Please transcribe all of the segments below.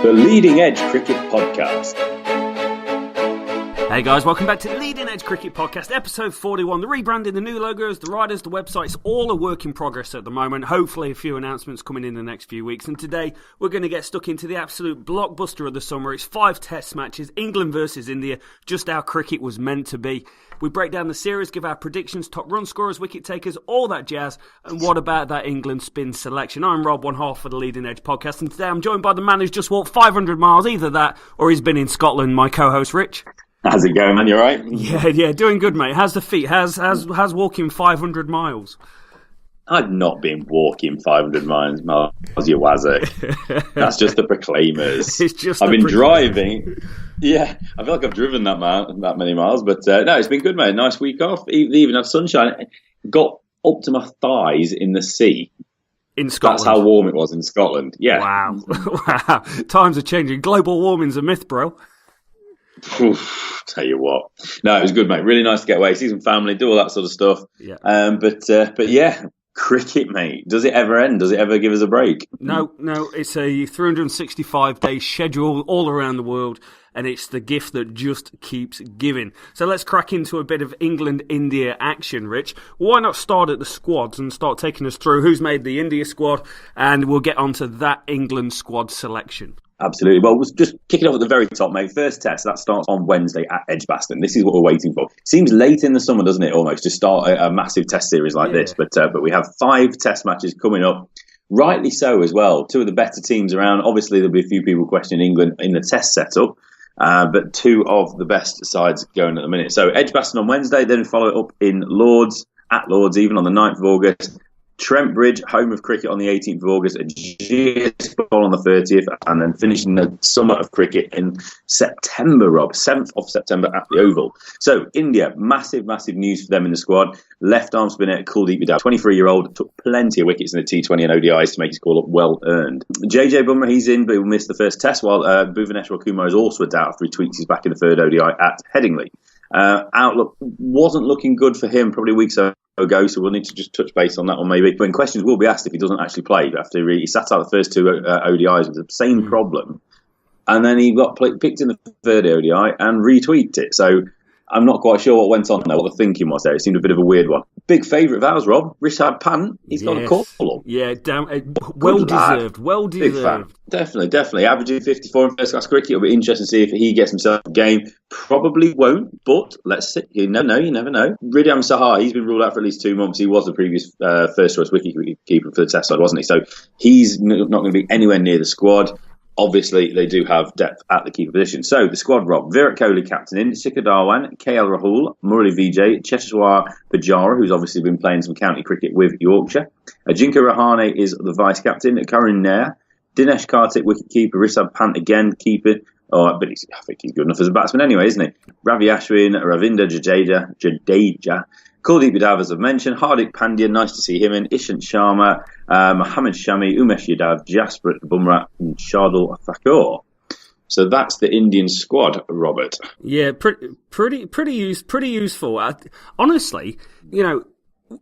The Leading Edge Cricket Podcast. Hey guys, welcome back to the Leading Edge Cricket Podcast, episode 41. The rebranding, the new logos, the riders, the websites, all a work in progress at the moment. Hopefully a few announcements coming in the next few weeks. And today we're going to get stuck into the absolute blockbuster of the summer. It's 5 test matches, England versus India, just how cricket was meant to be. We break down the series, give our predictions, top run scorers, wicket takers, all that jazz. And what about that England spin selection? I'm Rob, one half of the Leading Edge Podcast. And today I'm joined by the man who's just walked 500 miles, either that or he's been in Scotland, my co-host Rich. How's it going, man? You alright? Yeah, doing good, mate. How's the feet? How's walking 500 miles? I've not been walking 500 miles, you wazzock. That's just the Proclaimers. It's just I've been driving. Yeah, I feel like I've driven that many miles, but no, it's been good, mate. Nice week off. Even had sunshine. Got up to my thighs in the sea. In Scotland? That's how warm it was in Scotland. Yeah. Wow. Wow. Times are changing. Global warming's a myth, bro. Oof, tell you what, no, it was good, mate. Really nice to get away, see some family, do all that sort of stuff. Yeah. But yeah, cricket, mate. Does it ever end? Does it ever give us a break? No. It's a 365-day schedule all around the world, and it's the gift that just keeps giving. So let's crack into a bit of England-India action, Rich. Why not start at the squads and start taking us through who's made the India squad, and we'll get onto that England squad selection. Absolutely. Well, we'll just kick it off at the very top, mate. First test, that starts on Wednesday at Edgbaston. This is what we're waiting for. Seems late in the summer, doesn't it, almost, to start a massive test series like this. But we have 5 test matches coming up. Rightly so as well. 2 of the better teams around. Obviously, there'll be a few people questioning England in the test setup. But 2 of the best sides going at the minute. So Edgbaston on Wednesday, then follow it up in Lords, at Lords even on the 9th of August. Trent Bridge, home of cricket on the 18th of August, a GS ball on the 30th, and then finishing the summer of cricket in September, Rob, 7th of September at the Oval. So, India, massive news for them in the squad. Left arm spinner Kuldeep Yadav, 23-year-old, took plenty of wickets in the T20 and ODIs to make his call up well earned. JJ Bumrah, he's in, but he'll miss the first test, while Bhuvaneshwar Kumar is also a doubt after he tweaks his back in the 3rd ODI at Headingley. Outlook wasn't looking good for him probably weeks ago, so we'll need to just touch base on that one maybe. When questions will be asked if he doesn't actually play after he sat out the first 2 ODIs with the same problem, and then he got picked in the 3rd ODI and retweaked it. So I'm not quite sure what went on there, what the thinking was there. It seemed a bit of a weird one. Big favourite of ours, Rob, Rishabh Pant. He's got a call up. Yeah, well deserved. Well deserved. Big fan. Definitely. Averaging 54 in first class cricket. It'll be interesting to see if he gets himself a game. Probably won't, but let's see. You never know. Ridham Sahar, he's been ruled out for at least 2 months. He was the previous first choice wicket-keeper for the test side, wasn't he? So he's not going to be anywhere near the squad. Obviously, they do have depth at the keeper position. So, the squad, Rob, Virat Kohli captaining, Shikhar Dhawan, KL Rahul, Murali Vijay, Cheteshwar Pujara, who's obviously been playing some county cricket with Yorkshire. Ajinkya Rahane is the vice-captain, Karun Nair, Dinesh Karthik, wicket-keeper, Rishabh Pant again, keeper. Oh, but I think he's good enough as a batsman anyway, isn't he? Ravi Ashwin, Ravinder Jadeja, Kuldeep Yadav, as I've mentioned, Hardik Pandya, nice to see him in, Ishant Sharma, Mohammad Shami, Umesh Yadav, Jasprit Bumrah, and Shardul Thakur. So that's the Indian squad, Robert. Yeah, pretty useful. Honestly, I'm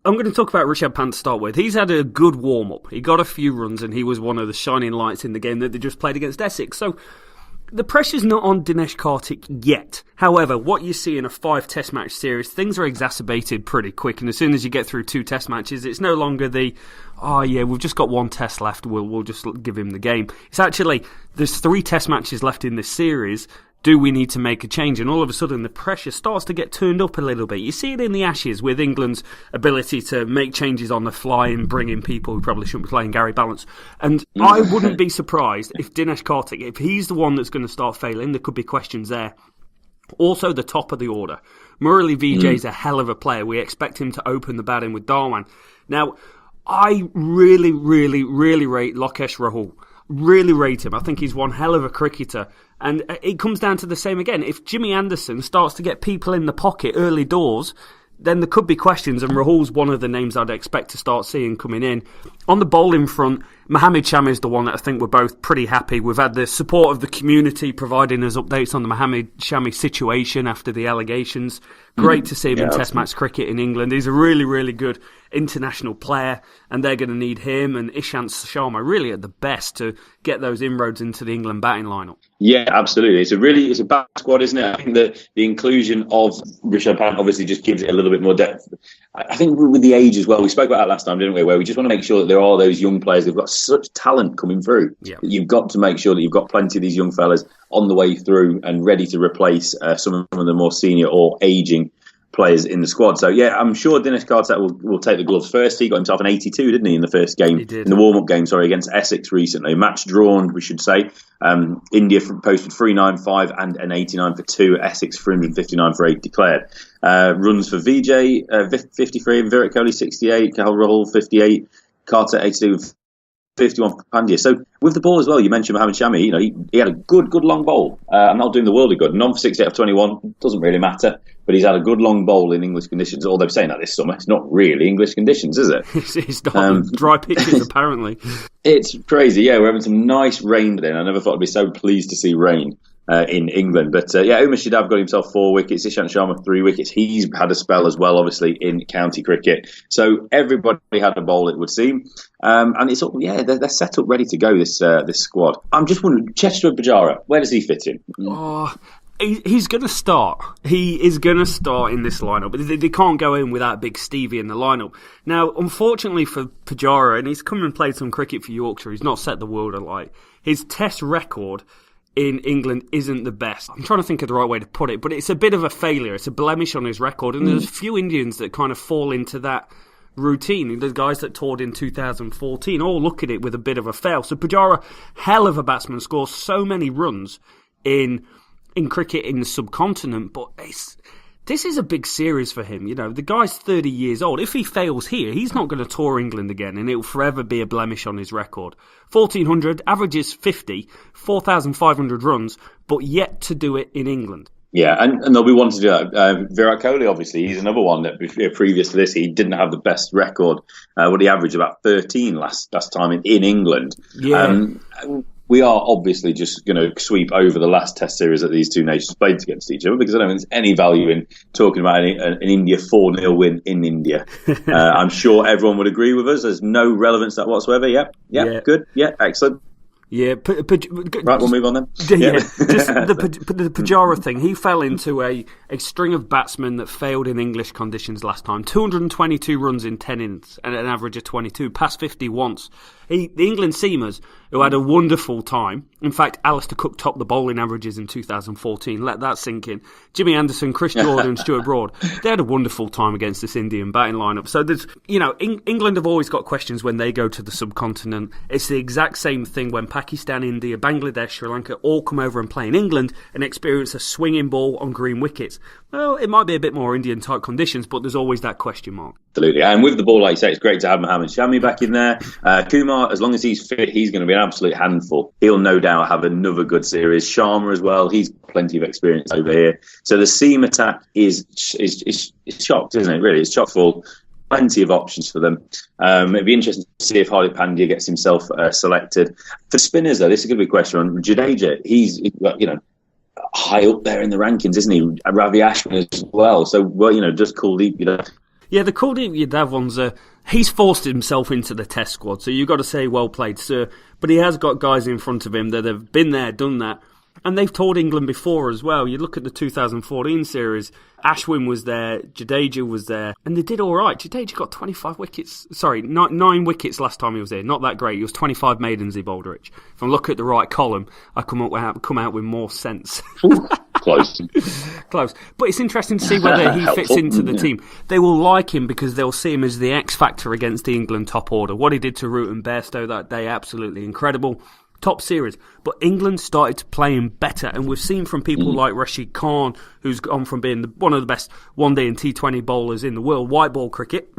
going to talk about Rishabh Pant to start with. He's had a good warm-up. He got a few runs, and he was one of the shining lights in the game that they just played against Essex. So the pressure's not on Dinesh Karthik yet. However, what you see in a 5 test match series, things are exacerbated pretty quick. And as soon as you get through 2 test matches, it's no longer we've just got 1 test left, we'll just give him the game. It's actually, there's 3 test matches left in this series. Do we need to make a change? And all of a sudden, the pressure starts to get turned up a little bit. You see it in the Ashes with England's ability to make changes on the fly and bring in people who probably shouldn't be playing, Gary Balance. And I wouldn't be surprised if Dinesh Karthik, if he's the one that's going to start failing, there could be questions there. Also, the top of the order. Murali Vijay is a hell of a player. We expect him to open the batting with Dhawan. Now, I really rate Lokesh Rahul. Really rate him. I think he's one hell of a cricketer. And it comes down to the same again. If Jimmy Anderson starts to get people in the pocket early doors, then there could be questions, and Rahul's one of the names I'd expect to start seeing coming in. On the bowling front, Mohamed Shami is the one that I think we're both pretty happy. We've had the support of the community providing us updates on the Mohamed Shami situation after the allegations. Great to see him in Test match cricket in England. He's a really, really good international player, and they're going to need him and Ishant Sharma really at the best to get those inroads into the England batting lineup. Yeah, absolutely. It's a bad squad, isn't it? I think that the inclusion of Rishabh Pant obviously just gives it a little bit more depth. I think with the age as well, we spoke about that last time, didn't we? Where we just want to make sure that there are those young players who've got such talent coming through. Yeah. You've got to make sure that you've got plenty of these young fellas on the way through and ready to replace some of the more senior or ageing players in the squad. So yeah, I'm sure Dinesh Karthik will take the gloves first. He got himself an 82, didn't he, in the first game, in the warm-up game, against Essex recently. Match drawn, we should say. India posted 395 and an 89 for 2. Essex 359 for 8 declared. Runs for Vijay 53, Virat Kohli 68, KL Rahul 58, Carter 82, 51 for Pandya. So with the ball as well, you mentioned Mohamed Shami. He had a good long bowl. I'm not doing the world of good. None for 68 of 21 doesn't really matter, but he's had a good long bowl in English conditions. Although saying that this summer, it's not really English conditions, is it? It's not dry pitches apparently. It's crazy. Yeah, we're having some nice rain today. I never thought I'd be so pleased to see rain in England. But Umar Shadav got himself 4 wickets, Ishant Sharma 3 wickets. He's had a spell as well, obviously, in county cricket. So everybody had a bowl, it would seem. And it's they're set up ready to go, this squad. I'm just wondering, Chester Pujara, where does he fit in? He's going to start. He is going to start in this lineup. They can't go in without Big Stevie in the lineup. Now, unfortunately for Pujara, and he's come and played some cricket for Yorkshire, he's not set the world alight. His Test record in England isn't the best. I'm trying to think of the right way to put it, but it's a bit of a failure. It's a blemish on his record, and there's a few Indians that kind of fall into that routine. The guys that toured in 2014 all look at it with a bit of a fail. So Pujara, hell of a batsman, scores so many runs in cricket in the subcontinent, but this is a big series for him. The guy's 30 years old. If he fails here, he's not going to tour England again, and it will forever be a blemish on his record. 1,400, averages 50, 4,500 runs, but yet to do it in England. Yeah, and they'll be wanting to do that. Virat Kohli, obviously, he's another one that previous to this, he didn't have the best record. He averaged about 13 last time in England. Yeah. We are obviously just going to sweep over the last Test series that these two nations played against each other, because I don't think there's any value in talking about an India 4-0 win in India. I'm sure everyone would agree with us. There's no relevance to that whatsoever. Yeah. Good. Yeah, excellent. Yeah, right, we'll move on then. Yeah, just the Pujara thing. He fell into a string of batsmen that failed in English conditions last time. 222 runs in 10 innings and an average of 22, past 50 once. The England seamers, who had a wonderful time. In fact, Alistair Cook topped the bowling averages in 2014. Let that sink in. Jimmy Anderson, Chris Jordan, Stuart Broad, they had a wonderful time against this Indian batting lineup. So there's, England have always got questions when they go to the subcontinent. It's the exact same thing when Pakistan, India, Bangladesh, Sri Lanka all come over and play in England and experience a swinging ball on green wickets. Well, it might be a bit more Indian-type conditions, but there's always that question mark. Absolutely. And with the ball, like you say, it's great to have Mohamed Shami back in there. Kumar, as long as he's fit, he's going to be an absolute handful. He'll no doubt have another good series. Sharma as well. He's plenty of experience over here. So the seam attack is shocked, isn't it? Really, it's chock full. Plenty of options for them. It'd be interesting to see if Hardik Pandya gets himself selected. For spinners, though, this is going to be a question on Jadeja. He's, high up there in the rankings, isn't he? Ravi Ashwin as well. So, just Kuldeep, Yeah, the Kuldeep Yadav one's he's forced himself into the Test squad, so you've got to say well played, sir. But he has got guys in front of him that have been there, done that. And they've toured England before as well. You look at the 2014 series, Ashwin was there, Jadeja was there, and they did all right. Jadeja got 25 wickets. Sorry, 9 wickets last time he was there. Not that great. He was 25 maidens, he bowled, Rich. If I look at the right column, I come out with more sense. Close. But it's interesting to see whether he fits into the team. They will like him because they'll see him as the X factor against the England top order. What he did to Root and Bairstow that day, absolutely incredible. Top series. But England started to play him better, and we've seen from people like Rashid Khan, who's gone from being one of the best one-day and T20 bowlers in the world, white ball cricket,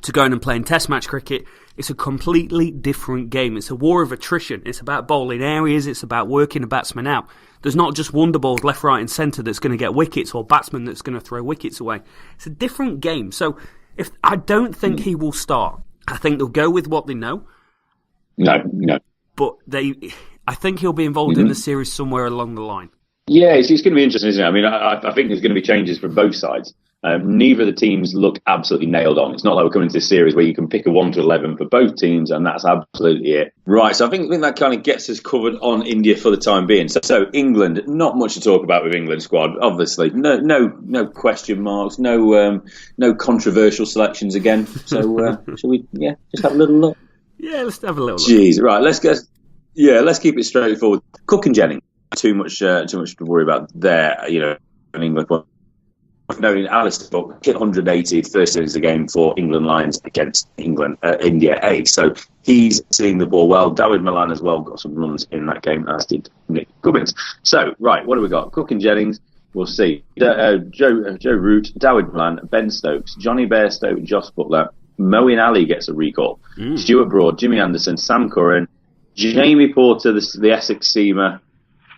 to going and playing Test match cricket. It's a completely different game. It's a war of attrition. It's about bowling areas. It's about working a batsman out. There's not just wonder balls left, right and centre that's going to get wickets, or batsman that's going to throw wickets away. It's a different game. So I don't think he will start. I think they'll go with what they know. No. But I think he'll be involved in the series somewhere along the line. Yeah, it's going to be interesting, isn't it? I mean, I think there's going to be changes for both sides. Neither of the teams look absolutely nailed on. It's not like we're coming to this series where you can pick a 1 to 11 for both teams, and that's absolutely it. Right, so I think that kind of gets us covered on India for the time being. So England, not much to talk about with England squad, obviously. No question marks, no controversial selections again. So shall we, just have a little look? Yeah, let's have a little look. Jeez, right, let's keep it straightforward. Cook and Jennings, too much to worry about there, in England. Knowing Alistair hit 180 first innings of the game for England Lions against India A. So he's seeing the ball well. David Milan as well got some runs in that game, as did Nick Gubbins. So, right, what do we got? Cook and Jennings, we'll see. Joe Root, David Milan, Ben Stokes, Johnny Bairstow, Josh Butler, Moeen Ali gets a recall. Stuart Broad, Jimmy Anderson, Sam Curran, Jamie Porter, the Essex seamer,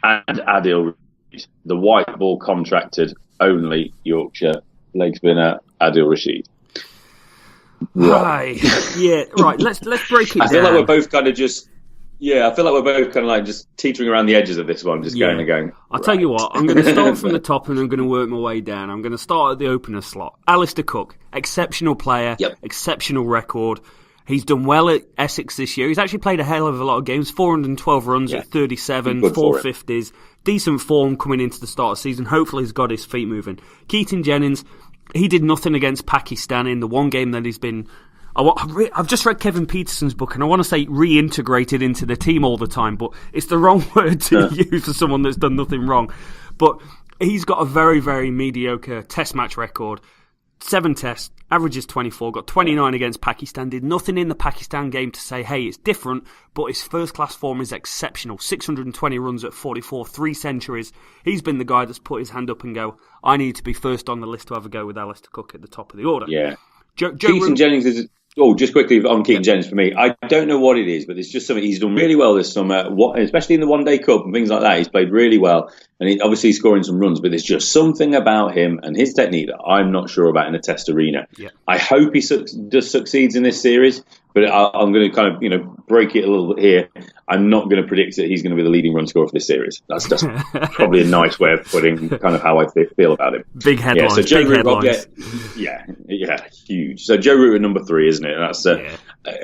and Adil Rashid, the white ball contracted only Yorkshire leg spinner Adil Rashid. Right. Yeah, right. Let's break it down. I feel like we're both kind of just teetering around the edges of this one, just going and going. I'll tell you what, I'm going to start from the top and I'm going to work my way down. I'm going to start at the opener slot. Alistair Cook, exceptional player, exceptional record. He's done well at Essex this year. He's actually played a hell of a lot of games, 412 runs at 37, 450s. Decent form coming into the start of the season. Hopefully he's got his feet moving. Keaton Jennings, he did nothing against Pakistan in the one game that he's been... I've just read Kevin Peterson's book, and I want to say reintegrated into the team all the time, but it's the wrong word to use for someone that's done nothing wrong. But he's got a very, very mediocre test match record. 7 tests, averages 24, got 29 against Pakistan, did nothing in the Pakistan game to say, hey, it's different, but his first-class form is exceptional. 620 runs at 44, 3 centuries. He's been the guy that's put his hand up and go, I need to be first on the list to have a go with Alistair Cook at the top of the order. Yeah. Keaton Jennings is... Oh, just quickly on Keaton Jennings for me. I don't know what it is, but it's just something he's done really well this summer, especially in the one-day cup and things like that. He's played really well, and obviously he's scoring some runs, but there's just something about him and his technique that I'm not sure about in a test arena. Yeah. I hope he succeeds in this series, but I'm going to kind of break it a little bit here. I'm not going to predict that he's going to be the leading run scorer for this series. That's just probably a nice way of putting kind of how I feel about him. Big headlines. Yeah, so Joe big Root, headlines. Yeah, huge. So Joe Root at number 3, isn't it? And that's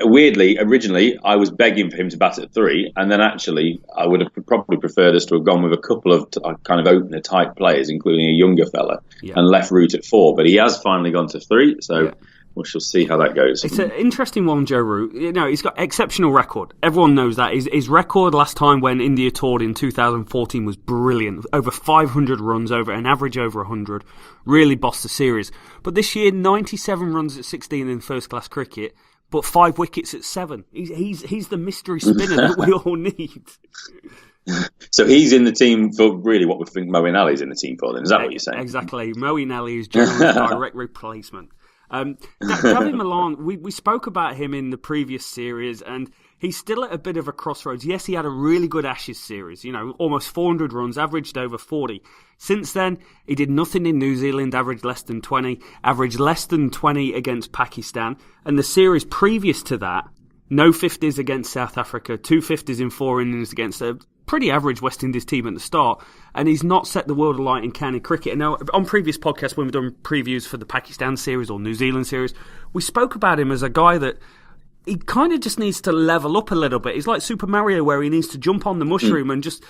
weirdly, originally I was begging for him to bat at 3, and then actually I would have probably preferred us to have gone with a couple of kind of opener type players, including a younger fella, and left Root at 4. But he has finally gone to 3, so. Yeah. We shall see how that goes. It's an interesting one, Joe Root. He's got exceptional record. Everyone knows that. His record last time when India toured in 2014 was brilliant. Over 500 runs, over an average over 100. Really bossed the series. But this year, 97 runs at 16 in first-class cricket, but 5 wickets at 7. He's the mystery spinner that we all need. So he's in the team for really what we think Moeen Ali's in the team for, then? Is that what you're saying? Exactly. Moeen Ali is Joe Root's direct replacement. David Milan, we spoke about him in the previous series, and he's still at a bit of a crossroads. Yes, he had a really good Ashes series, almost 400 runs, averaged over 40. Since then, he did nothing in New Zealand, averaged less than 20, averaged less than 20 against Pakistan, and the series previous to that, no 50s against South Africa, 2 50s in 4 innings against a pretty average West Indies team at the start, and he's not set the world alight in county cricket. And now, on previous podcasts, when we've done previews for the Pakistan series or New Zealand series, we spoke about him as a guy that he kind of just needs to level up a little bit. He's like Super Mario, where he needs to jump on the mushroom and just...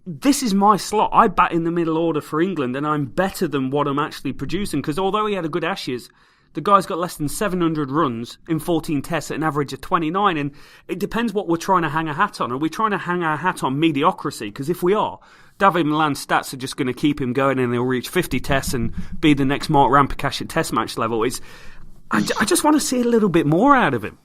This is my slot. I bat in the middle order for England, and I'm better than what I'm actually producing, because although he had a good Ashes, the guy's got less than 700 runs in 14 tests at an average of 29, and it depends what we're trying to hang a hat on. Are we trying to hang our hat on mediocrity? Because if we are, David Milan's stats are just going to keep him going, and he'll reach 50 tests and be the next Mark Rampakash at test match level. I just want to see a little bit more out of him.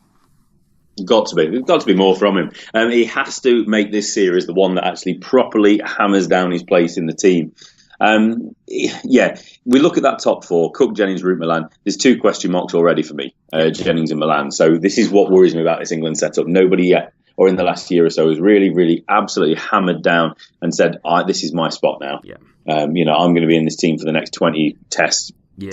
Got to be more from him. He has to make this series the one that actually properly hammers down his place in the team. We look at that top 4, Cook, Jennings, Root, Milan. There's 2 question marks already for me, Jennings and Milan. So this is what worries me about this England setup. Nobody yet, or in the last year or so, has really, really absolutely hammered down and said, this is my spot now. Yeah. I'm going to be in this team for the next 20 tests,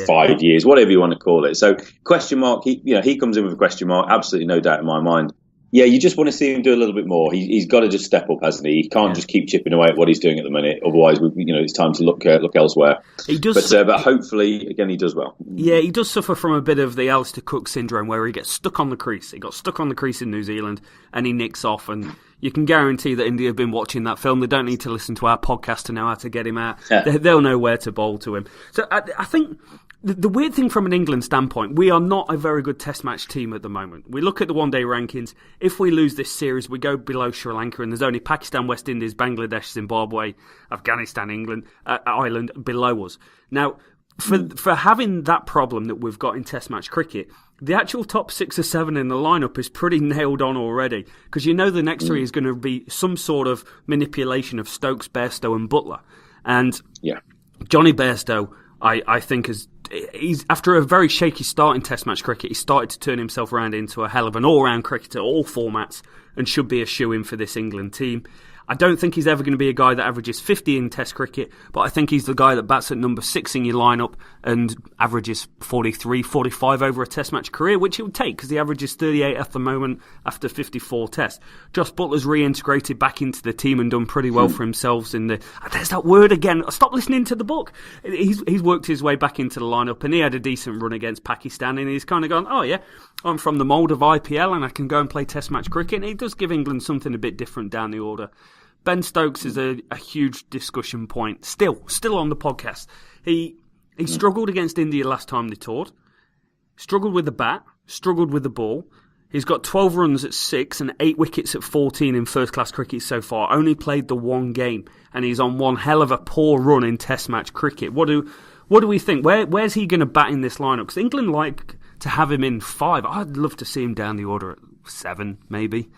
5 years, whatever you want to call it. So question mark, he comes in with a question mark, absolutely no doubt in my mind. Yeah, you just want to see him do a little bit more. He's got to just step up, hasn't he? He can't just keep chipping away at what he's doing at the minute. Otherwise, it's time to look elsewhere. He does, but hopefully, again, he does well. Yeah, he does suffer from a bit of the Alistair Cook syndrome, where he gets stuck on the crease. He got stuck on the crease in New Zealand, and he nicks off. And you can guarantee that India have been watching that film. They don't need to listen to our podcast to know how to get him out. Yeah. They'll know where to bowl to him. So I think the weird thing from an England standpoint, we are not a very good test match team at the moment. We look at the one-day rankings. If we lose this series, we go below Sri Lanka, and there's only Pakistan, West Indies, Bangladesh, Zimbabwe, Afghanistan, England, Ireland below us. Now, for having that problem that we've got in test match cricket, the actual top 6 or 7 in the lineup is pretty nailed on already, because the next 3 is going to be some sort of manipulation of Stokes, Bairstow and Buttler. And Johnny Bairstow, I think, he's after a very shaky start in test match cricket, he started to turn himself around into a hell of an all-round cricketer, all formats, and should be a shoo-in for this England team. I don't think he's ever going to be a guy that averages 50 in Test cricket, but I think he's the guy that bats at number 6 in your lineup and averages 43, 45 over a Test match career, which it would take because he averages 38 at the moment after 54 Tests. Josh Butler's reintegrated back into the team and done pretty well for himself in the... There's that word again. Stop listening to the book. He's worked his way back into the lineup, and he had a decent run against Pakistan, and he's kind of gone, oh yeah, I'm from the mould of IPL and I can go and play Test match cricket. And he does give England something a bit different down the order. Ben Stokes is a huge discussion point. Still on the podcast. He struggled against India last time they toured. Struggled with the bat. Struggled with the ball. He's got 12 runs at 6 and 8 wickets at 14 in first-class cricket so far. Only played the one game, and he's on one hell of a poor run in Test match cricket. What do we think? Where's he going to bat in this lineup? Because England like to have him in 5. I'd love to see him down the order at 7, maybe.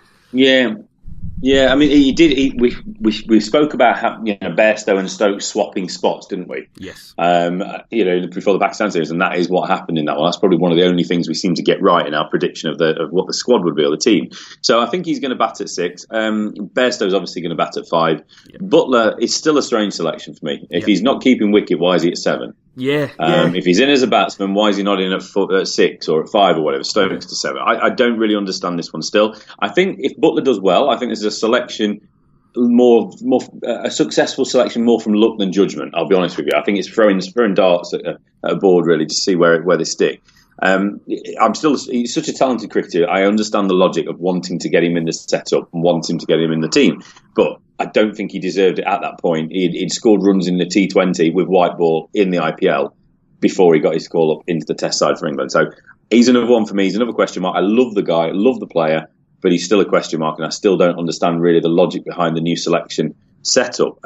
Yeah, I mean, he did. We spoke about how, Bairstow and Stokes swapping spots, didn't we? Yes. Before the Pakistan series, and that is what happened in that one. That's probably one of the only things we seem to get right in our prediction of what the squad would be, or the team. So I think he's going to bat at 6. Bairstow's obviously going to bat at 5. Yep. Butler is still a strange selection for me. If he's not keeping wicket, why is he at 7? Yeah. If he's in as a batsman, why is he not in at 6 or at 5 or whatever? Stokes to 7. I don't really understand this one still. I think if Butler does well, I think there's a selection a successful selection more from luck than judgment. I'll be honest with you. I think it's throwing darts at a board really to see where they stick. He's such a talented cricketer. I understand the logic of wanting to get him in the setup and wanting to get him in the team, but I don't think he deserved it at that point. He'd scored runs in the T20 with white ball in the IPL before he got his call up into the Test side for England. So he's another one for me. He's another question mark. I love the guy, I love the player, but he's still a question mark, and I still don't understand really the logic behind the new selection setup,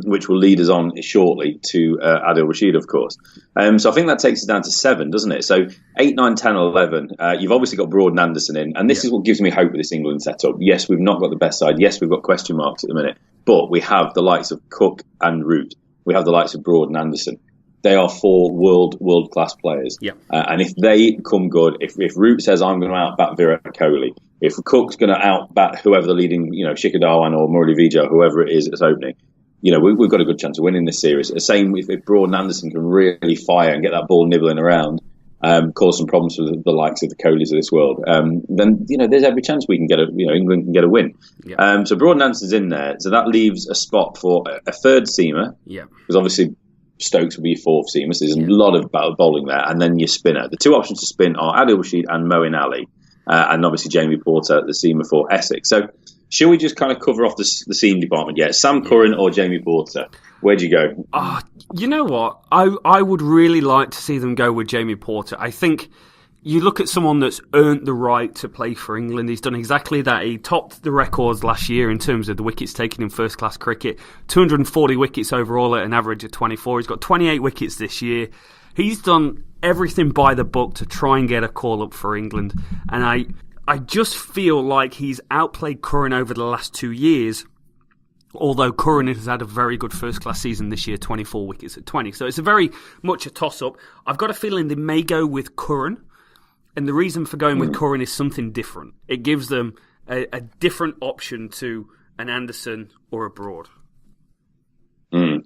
which will lead us on shortly to Adil Rashid, of course. So I think that takes us down to 7, doesn't it? So 8, 9, 10, 11. You've obviously got Broad and Anderson in, and this is what gives me hope with this England setup. Yes, we've not got the best side. Yes, we've got question marks at the minute, but we have the likes of Cook and Root. We have the likes of Broad and Anderson. They are 4 world-class players. Yeah. And if they come good, if Root says, I'm going to out-bat Virat Kohli, if Cook's going to out-bat whoever the leading, Shikhar Dhawan or Murali Vijay, whoever it is that's opening, we've got a good chance of winning this series. The same if Broad and Anderson can really fire and get that ball nibbling around, cause some problems for the likes of the Kohlis of this world, then, there's every chance we can get England can get a win. Yeah. So Broad and Anderson's in there. So that leaves a spot for a third seamer. Yeah. Because obviously Stokes will be your 4th seamer, so there's a lot of bowling there, and then your spinner. The 2 options to spin are Adil Rashid and Moeen Ali, and obviously Jamie Porter, the seamer for Essex. So, shall we just kind of cover off the seam department yet? Sam Curran or Jamie Porter? Where'd you go? You know what? I would really like to see them go with Jamie Porter. I think you look at someone that's earned the right to play for England. He's done exactly that. He topped the records last year in terms of the wickets taken in first-class cricket. 240 wickets overall at an average of 24. He's got 28 wickets this year. He's done everything by the book to try and get a call-up for England. And I just feel like he's outplayed Curran over the last 2 years, although Curran has had a very good first-class season this year, 24 wickets at 20. So it's a very much a toss-up. I've got a feeling they may go with Curran. And the reason for going with Curran is something different. It gives them a different option to an Anderson or a Broad.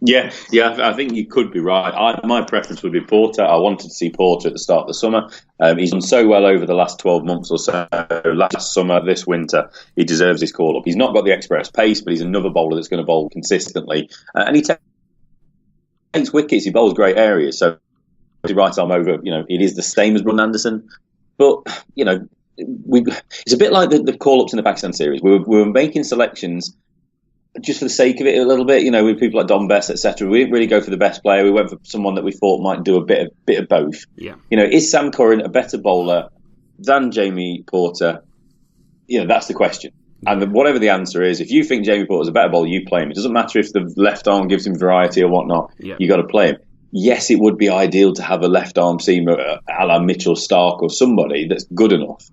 I think you could be right. My preference would be Porter. I wanted to see Porter at the start of the summer. He's done so well over the last 12 months or so. Last summer, this winter, he deserves his call-up. He's not got the express pace, but he's another bowler that's going to bowl consistently. And he takes wickets. He bowls great areas. So he right arm over, it is the same as Brun Anderson. But, it's a bit like the call-ups in the Pakistan series. We were making selections just for the sake of it a little bit, with people like Don Best, etc. We didn't really go for the best player. We went for someone that we thought might do a bit of both. Yeah. Is Sam Curran a better bowler than Jamie Porter? That's the question. And whatever the answer is, if you think Jamie Porter's a better bowler, you play him. It doesn't matter if the left arm gives him variety or whatnot. Yeah. You got to play him. Yes, it would be ideal to have a left arm seamer a la Mitchell Stark or somebody that's good enough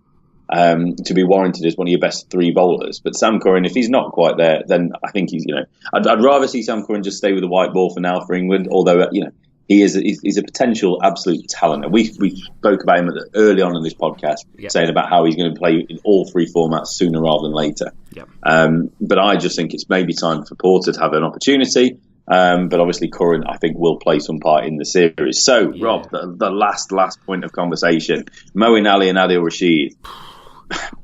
to be warranted as one of your best three bowlers. But Sam Curran, if he's not quite there, then I think he's, I'd rather see Sam Curran just stay with the white ball for now for England, although, he's a potential absolute talent. And we spoke about him early on in this podcast, saying about how he's going to play in all three formats sooner rather than later. But I just think it's maybe time for Porter to have an opportunity. But obviously Curran, I think, will play some part in the series. So, Rob, the last point of conversation, Moeen Ali and Adil Rashid.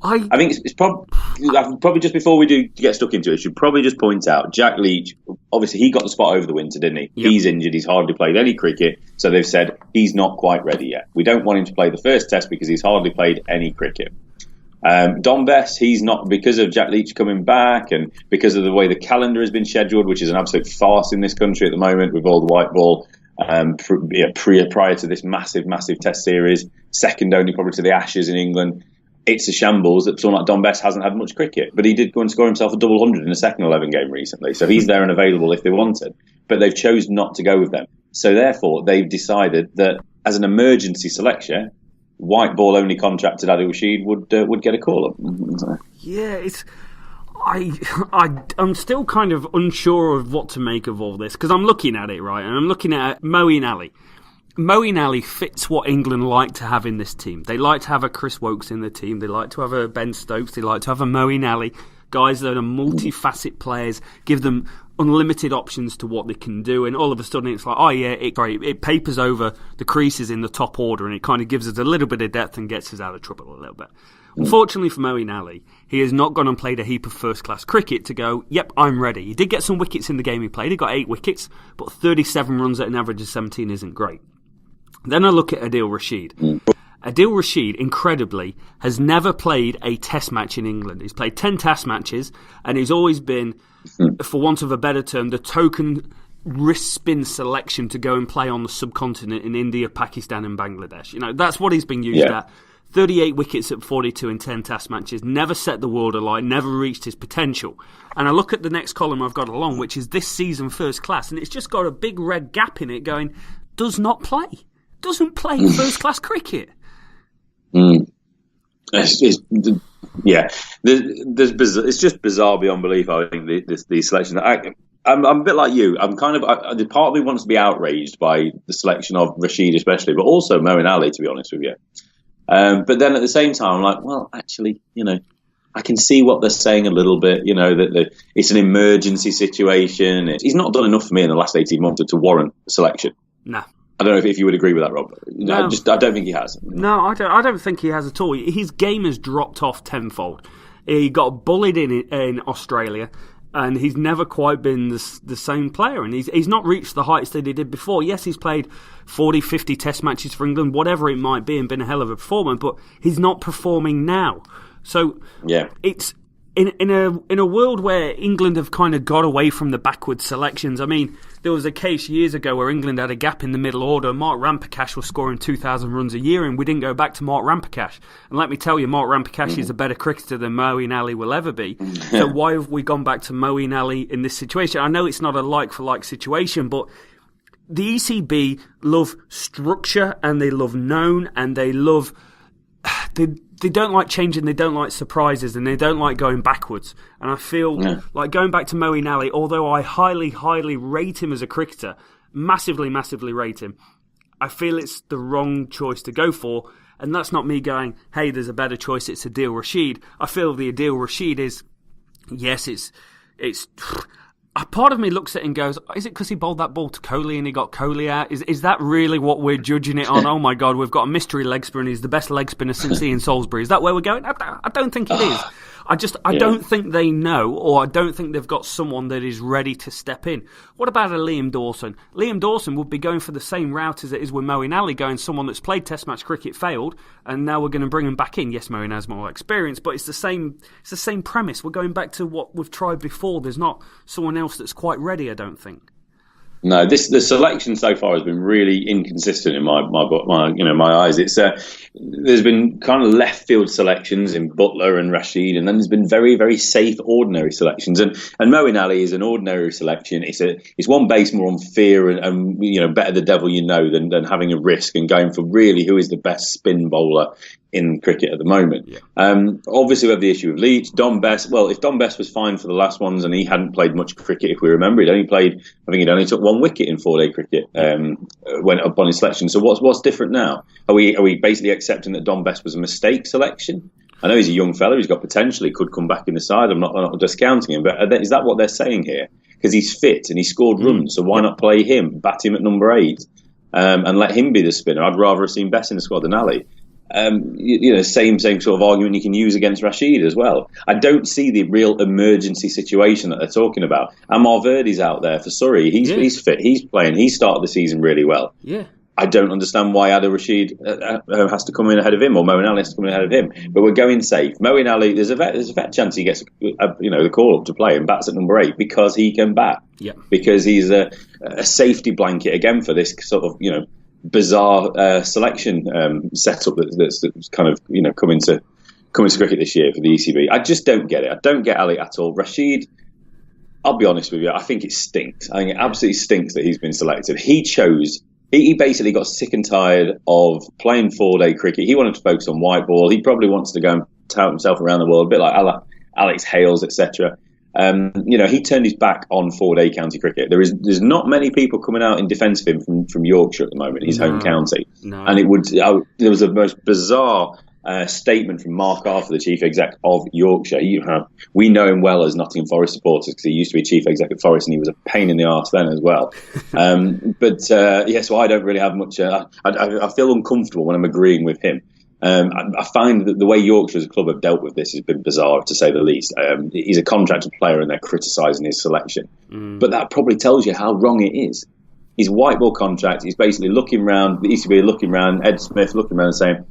I think it's probably just before we do get stuck into it, should probably just point out Jack Leach. Obviously, he got the spot over the winter, didn't he? Yep. He's injured. He's hardly played any cricket, so they've said he's not quite ready yet. We don't want him to play the first test because he's hardly played any cricket. Don Best, he's not, because of Jack Leach coming back and because of the way the calendar has been scheduled, which is an absolute farce in this country at the moment with all the white ball. Prior to this massive test series, second only probably to the Ashes in England. It's a shambles that someone like Don Best hasn't had much cricket, but he did go and score himself a double 100 in a second 11 game recently, so he's there and available if they wanted, but they've chosen not to go with them. So therefore they've decided that as an emergency selection, white ball only contracted Adil Rashid would get a call up. Yeah, I'm still kind of unsure of what to make of all this, because I'm looking at it, right, and I'm looking at Moeen Ali. Moeen Ali fits what England like to have in this team. They like to have a Chris Wokes in the team. They like to have a Ben Stokes. They like to have a Moeen Ali. Guys that are multifaceted players, give them unlimited options to what they can do. And all of a sudden it's like, it papers over the creases in the top order and it kind of gives us a little bit of depth and gets us out of trouble a little bit. Unfortunately for Moeen Ali, he has not gone and played a heap of first-class cricket to go, yep, I'm ready. He did get some wickets in the game he played. He got 8 wickets, but 37 runs at an average of 17 isn't great. Then I look at Adil Rashid. Adil Rashid, incredibly, has never played a test match in England. He's played 10 test matches, and he's always been, for want of a better term, the token wrist spin selection to go and play on the subcontinent in India, Pakistan and Bangladesh. That's what he's been used at. 38 wickets at 42 in 10 test matches, never set the world alight, never reached his potential. And I look at the next column I've got along, which is this season first class, and it's just got a big red gap in it going, does not play. Doesn't play first-class cricket. It's just bizarre beyond belief. I think the selection. I'm a bit like you. I'm kind of the part of me wants to be outraged by the selection of Rashid, especially, but also Moeen Ali, to be honest with you. But then at the same time, I'm like, well, actually, I can see what they're saying a little bit. That it's an emergency situation. He's not done enough for me in the last 18 months to warrant selection. Nah. I don't know if you would agree with that, Rob. No. I don't think he has. No, I don't think he has at all. His game has dropped off tenfold. He got bullied in Australia, and he's never quite been the same player. And he's not reached the heights that he did before. Yes, he's played 40, 50 test matches for England, whatever it might be, and been a hell of a performer, but he's not performing now. So it's in a world where England have kind of got away from the backward selections. I mean, there was a case years ago where England had a gap in the middle order. Mark Rampakash was scoring 2,000 runs a year, and we didn't go back to Mark Rampakash. And let me tell you, Mark Rampakash is a better cricketer than Moeen Ali will ever be. So why have we gone back to Moeen Ali in this situation? I know it's not a like-for-like situation, but the ECB love structure, and they love known, and they love... They don't like changing, they don't like surprises, and they don't like going backwards. And I feel like going back to Moeen Ali, although I highly, highly rate him as a cricketer, massively, massively rate him, I feel it's the wrong choice to go for. And that's not me going, hey, there's a better choice, it's Adil Rashid. I feel the Adil Rashid is, yes, it's a part of me looks at it and goes, is it because he bowled that ball to Kohli and he got Kohli out? Is that really what we're judging it on? Oh my God, we've got a mystery leg spinner and he's the best leg spinner since Ian Salisbury. Is that where we're going? I don't think it is. I don't think they know, or I don't think they've got someone that is ready to step in. What about a Liam Dawson? Liam Dawson would be going for the same route as it is with Moeen Ali, going someone that's played Test match cricket, failed, and now we're going to bring him back in. Yes, Moeen has more experience, but it's the same premise. We're going back to what we've tried before. There's not someone else that's quite ready, I don't think. No, the selection so far has been really inconsistent in my eyes. It's there's been kind of left field selections in Butler and Rashid, and then there's been very, very safe ordinary selections. And Moeen Ali is an ordinary selection. It's one based more on fear and better the devil you know than having a risk and going for really who is the best spin bowler in cricket at the moment. Yeah. Obviously we have the issue of Leach, Dom Best. Well, if Dom Best was fine for the last ones and he hadn't played much cricket, if we remember, he'd only took 1 wicket in 4-day cricket when up on his selection. So what's different now? Are we basically accepting that Dom Best was a mistake selection? I know he's a young fella, he's got potential, he could come back in the side. I'm not discounting him, but is that what they're saying here? Because he's fit and he scored runs, so why not play him, bat him at number 8, and let him be the spinner? I'd rather have seen Best in the squad than Ali. Same sort of argument you can use against Rashid as well. I don't see the real emergency situation that they're talking about. Amar Verdi's out there for Surrey. He's fit. He's playing. He started the season really well. Yeah. I don't understand why Adil Rashid has to come in ahead of him, or Moeen Ali has to come in ahead of him. But we're going safe. Moeen Ali, there's a vet chance he gets the call up to play and bats at number 8 because he can bat. Yeah. Because he's a safety blanket again for this sort of bizarre selection setup that's kind of coming to cricket this year for the ECB. I just don't get it. I don't get Ali at all. Rashid, I'll be honest with you, I think it stinks. I think it absolutely stinks that he's been selected. He basically got sick and tired of playing 4-day cricket. He wanted to focus on white ball. He probably wants to go and tout himself around the world, a bit like Alex Hales, etc. He turned his back on 4-day county cricket. There's not many people coming out in defence of him from Yorkshire at the moment, his home county. No. And there was the most bizarre statement from Mark Arthur, the chief exec of Yorkshire. We know him well as Nottingham Forest supporters because he used to be chief exec at Forest and he was a pain in the arse then as well. So I don't really have much. I feel uncomfortable when I'm agreeing with him. I find that the way Yorkshire as a club have dealt with this has been bizarre, to say the least. He's a contracted player and they're criticising his selection. But that probably tells you how wrong it is. He's a white ball contract. He's basically looking round, the ECB looking round, Ed Smith looking around and saying,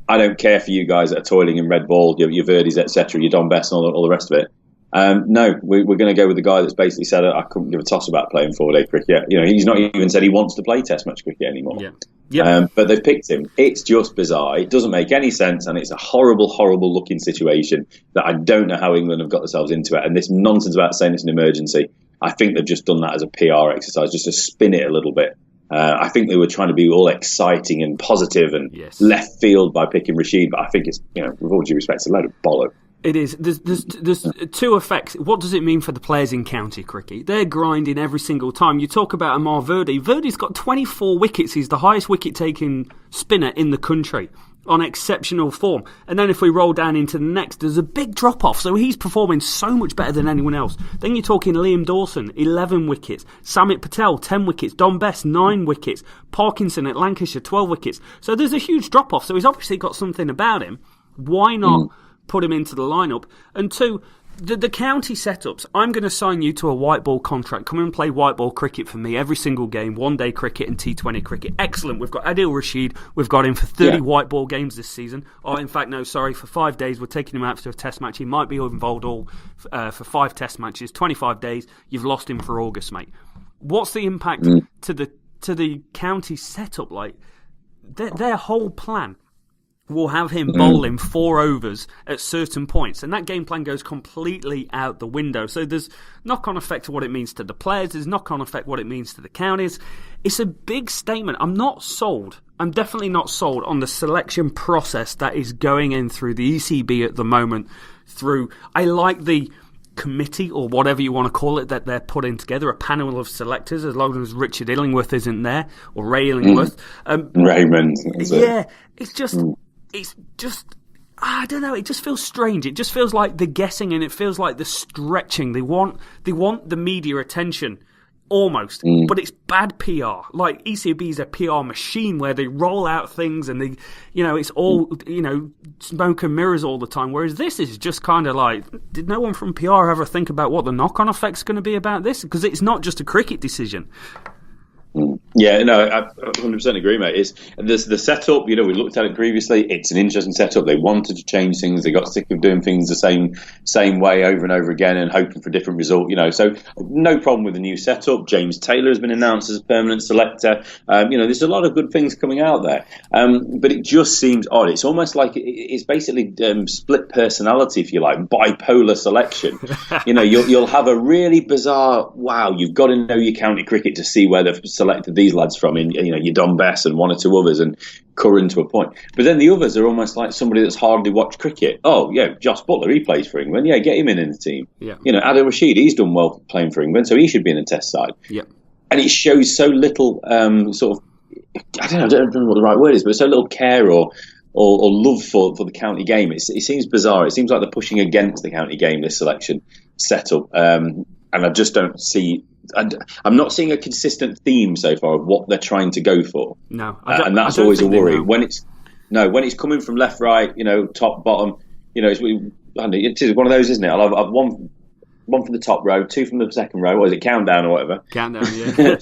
I don't care for you guys that are toiling in red ball, your Verdis, etc., your Don Best and all the rest of it. No, we're going to go with the guy that's basically said I couldn't give a toss about playing 4-day cricket. He's not even said he wants to play Test match cricket anymore. Yeah. Yep. But they've picked him. It's just bizarre. It doesn't make any sense, and it's a horrible, horrible looking situation that I don't know how England have got themselves into it. And this nonsense about saying it's an emergency, I think they've just done that as a PR exercise, just to spin it a little bit. I think they were trying to be all exciting and positive and left field by picking Rashid, but I think it's, with all due respect, it's a load of bollocks. It is. There's two effects. What does it mean for the players in county cricket? They're grinding every single time. You talk about Amar Verdi. Verdi's got 24 wickets. He's the highest wicket-taking spinner in the country on exceptional form. And then if we roll down into the next, there's a big drop-off. So he's performing so much better than anyone else. Then you're talking Liam Dawson, 11 wickets. Samit Patel, 10 wickets. Don Best, 9 wickets. Parkinson at Lancashire, 12 wickets. So there's a huge drop-off. So he's obviously got something about him. Why not put him into the lineup? And 2, the county setups, I'm going to sign you to a white ball contract. Come and play white ball cricket for me every single game, 1-day cricket and T20 cricket. Excellent. We've got Adil Rashid. We've got him for 30 white ball games this season. Oh, in fact, no, sorry, for 5 days. We're taking him out for a test match. He might be involved for 5 test matches, 25 days. You've lost him for August, mate. What's the impact to the county setup? Like, their whole plan will have him bowling 4 overs at certain points, and that game plan goes completely out the window. So there's knock-on effect to what it means to the players, there's knock-on effect what it means to the counties. It's a big statement. I'm not sold. I'm definitely not sold on the selection process that is going in through the ECB at the moment. I like the committee, or whatever you want to call it, that they're putting together, a panel of selectors, as long as Richard Illingworth isn't there, or Ray Illingworth. Raymond. Yeah, it's just... I don't know. It just feels strange. It just feels like they're guessing, and it feels like they're stretching. They want the media attention, almost. But it's bad PR. Like ECB is a PR machine where they roll out things, and they, it's all smoke and mirrors all the time. Whereas this is just kind of like, did no one from PR ever think about what the knock-on effect's going to be about this? Because it's not just a cricket decision. Yeah, no, I 100% agree, mate. It's the setup. We looked at it previously. It's an interesting setup. They wanted to change things. They got sick of doing things the same way over and over again and hoping for a different result. So no problem with the new setup. James Taylor has been announced as a permanent selector. There's a lot of good things coming out there. But it just seems odd. It's almost like it's basically split personality, if you like, bipolar selection. You'll have a really bizarre. Wow, you've got to know your county cricket to see where they've selected these lads from, in your Don Bess and one or two others, and Curran to a point. But then the others are almost like somebody that's hardly watched cricket. Oh yeah, Josh Butler, he plays for England. Yeah, get him in the team. Yeah. Adil Rashid, he's done well playing for England, so he should be in the Test side. Yeah. And it shows so little sort of, I don't know what the right word is, but so little care or love for the county game. It seems bizarre. It seems like they're pushing against the county game, this selection setup. And I just don't see. I'm not seeing a consistent theme so far of what they're trying to go for. No, and that's always a worry when it's coming from left, right, top, bottom. It's one of those, isn't it? I'll have one from the top row, two from the second row. What is it? Countdown or whatever. Countdown, yeah.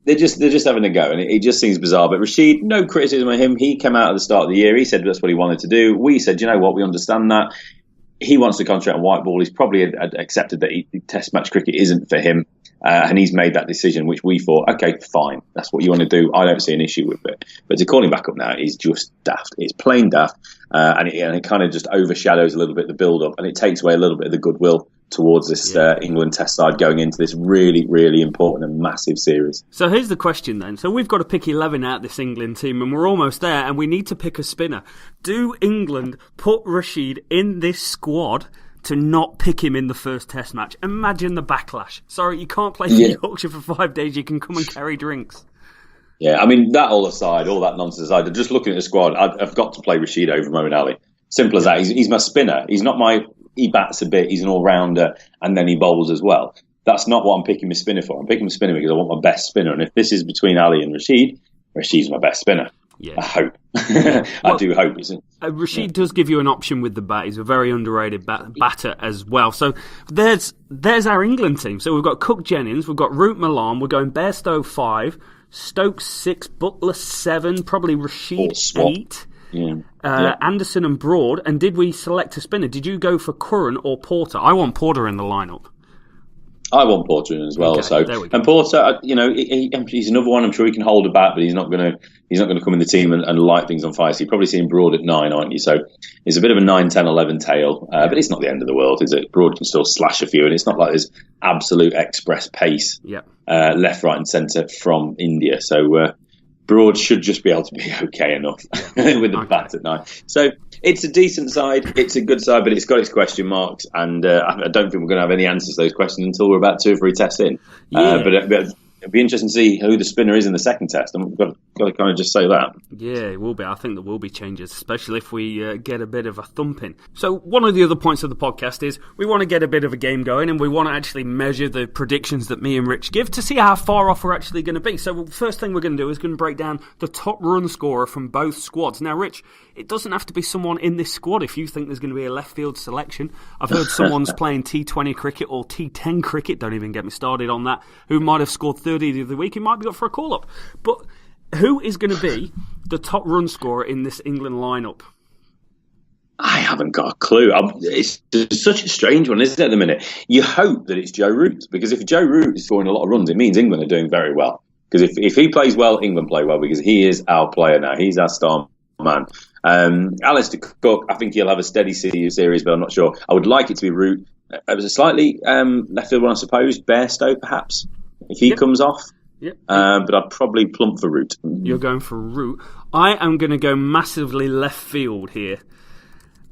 They're just having a go, and it just seems bizarre. But Rashid, no criticism of him. He came out at the start of the year. He said that's what he wanted to do. We said, what? We understand that. He wants to concentrate on white ball. He's probably accepted that Test match cricket isn't for him, and he's made that decision, which we thought, okay, fine, that's what you want to do. I don't see an issue with it. But to call him back up now is just daft. It's plain daft, and it kind of just overshadows a little bit the build-up, and it takes away a little bit of the goodwill towards this England Test side going into this really, really important and massive series. So here's the question then. So we've got to pick 11 out this England team, and we're almost there, and we need to pick a spinner. Do England put Rashid in this squad to not pick him in the first Test match? Imagine the backlash. Sorry, you can't play for Yorkshire for 5 days. You can come and carry drinks. Yeah, I mean, that all aside, all that nonsense aside, just looking at the squad, I've got to play Rashid over Moeen Ali. Simple as that. He's my spinner. He's not my... He bats a bit, he's an all-rounder, and then he bowls as well. That's not what I'm picking my spinner for. I'm picking my spinner because I want my best spinner. And if this is between Ali and Rashid, Rashid's my best spinner. Yeah. I hope. I do hope. Rashid does give you an option with the bat. He's a very underrated batter as well. So there's our England team. So we've got Cook Jennings, we've got Root Milan, we're going Bairstow 5, Stokes 6, Butler 7, probably Rashid 8. Yeah. Anderson and Broad. And did we select a spinner? Did you go for Curran or Porter? I want Porter in the lineup. I want Porter in as well. Okay, and Porter, he's another one. I'm sure he can hold a bat, but he's not going to come in the team and light things on fire. So you're probably seeing Broad at 9, aren't you? So it's a bit of a 9, 10, 11 tail, but it's not the end of the world, is it? Broad can still slash a few, and it's not like there's absolute express pace, left, right, and centre from India. So. Broad should just be able to be okay enough with the bat at 9. So it's a decent side, it's a good side, but it's got its question marks, and I don't think we're going to have any answers to those questions until we're about 2 or 3 tests in. But it'll be interesting to see who the spinner is in the second test, and we've got to kind of just say that. Yeah, it will be. I think there will be changes, especially if we get a bit of a thumping. So one of the other points of the podcast is we want to get a bit of a game going, and we want to actually measure the predictions that me and Rich give to see how far off we're actually going to be. So the first thing we're going to do is going to break down the top run scorer from both squads. Now, Rich, it doesn't have to be someone in this squad if you think there's going to be a left field selection. I've heard someone's playing T20 cricket or T10 cricket, don't even get me started on that, who might have scored 30 the other week. He might be up for a call-up. But who is going to be the top run scorer in this England lineup? I haven't got a clue. It's such a strange one, isn't it, at the minute? You hope that it's Joe Root, because if Joe Root is scoring a lot of runs, it means England are doing very well. Because if he plays well, England play well, because he is our player now. He's our star man. Alistair Cook, I think he'll have a steady series, but I'm not sure. I would like it to be Root. It was a slightly left field one, I suppose. Bairstow, perhaps, if he comes off. Yep. But I'd probably plump for Root. You're going for Root. I am going to go massively left field here.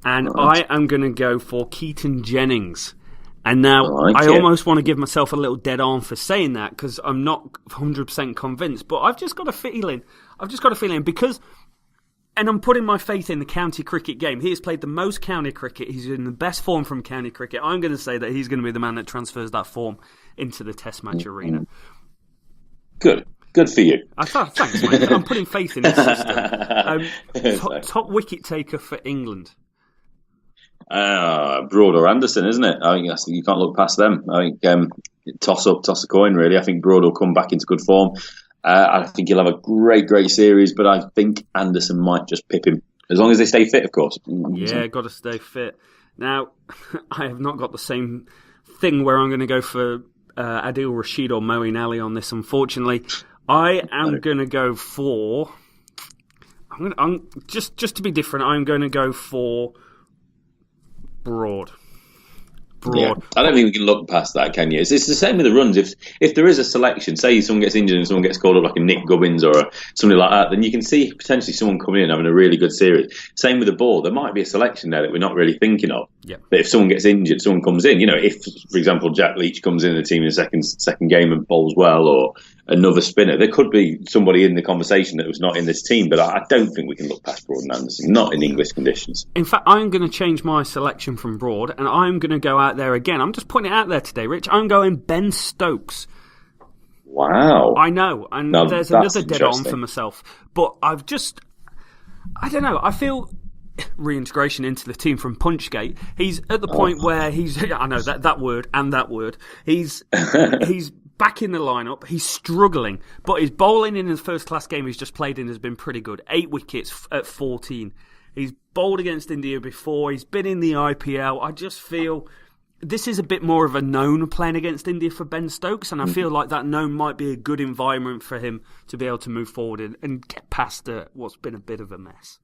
And right. I am going to go for Keaton Jennings. And now I almost want to give myself a little dead arm for saying that because I'm not 100% convinced. But I've just got a feeling because And I'm putting my faith in the county cricket game. He has played the most county cricket. He's in the best form from county cricket. I'm going to say that he's going to be the man that transfers that form into the Test match arena. Good for you. Thanks, mate. I'm putting faith in his system. Top wicket taker for England. Broad or Anderson, isn't it? I think you can't look past them. I think toss a coin, really. I think Broad will come back into good form. I think he'll have a great series, but I think Anderson might just pip him. As long as they stay fit, of course. Yeah, got to stay fit. Now, I have not got the same thing where I'm going to go for Adil Rashid or Moeen Ali on this, unfortunately. I am going to go for... Just to be different, I'm going to go for Broad. Yeah. I don't think we can look past that, can you? It's the same with the runs. If there is a selection, say someone gets injured and someone gets called up like a Nick Gubbins or somebody like that, then you can see potentially someone coming in having a really good series. Same with the ball. There might be a selection there that we're not really thinking of. Yeah. But if someone gets injured, someone comes in. If, for example, Jack Leach comes in the team in the second game and bowls well, or another spinner, there could be somebody in the conversation that was not in this team, but I don't think we can look past Broad and Anderson, not in English conditions. In fact, I'm going to change my selection from Broad, and I'm going to go out there again. I'm just putting it out there today, Rich. I'm going Ben Stokes. Wow. I know, and there's another dead on for myself, but I don't know, I feel reintegration into the team from Punchgate. He's at the point where I know that word, he's back in the lineup. He's struggling, but his bowling in his first class game he's just played in has been pretty good. 8 wickets at 14. He's bowled against India before. He's been in the IPL. I just feel this is a bit more of a known playing against India for Ben Stokes, and I feel like that known might be a good environment for him to be able to move forward and get past what's been a bit of a mess.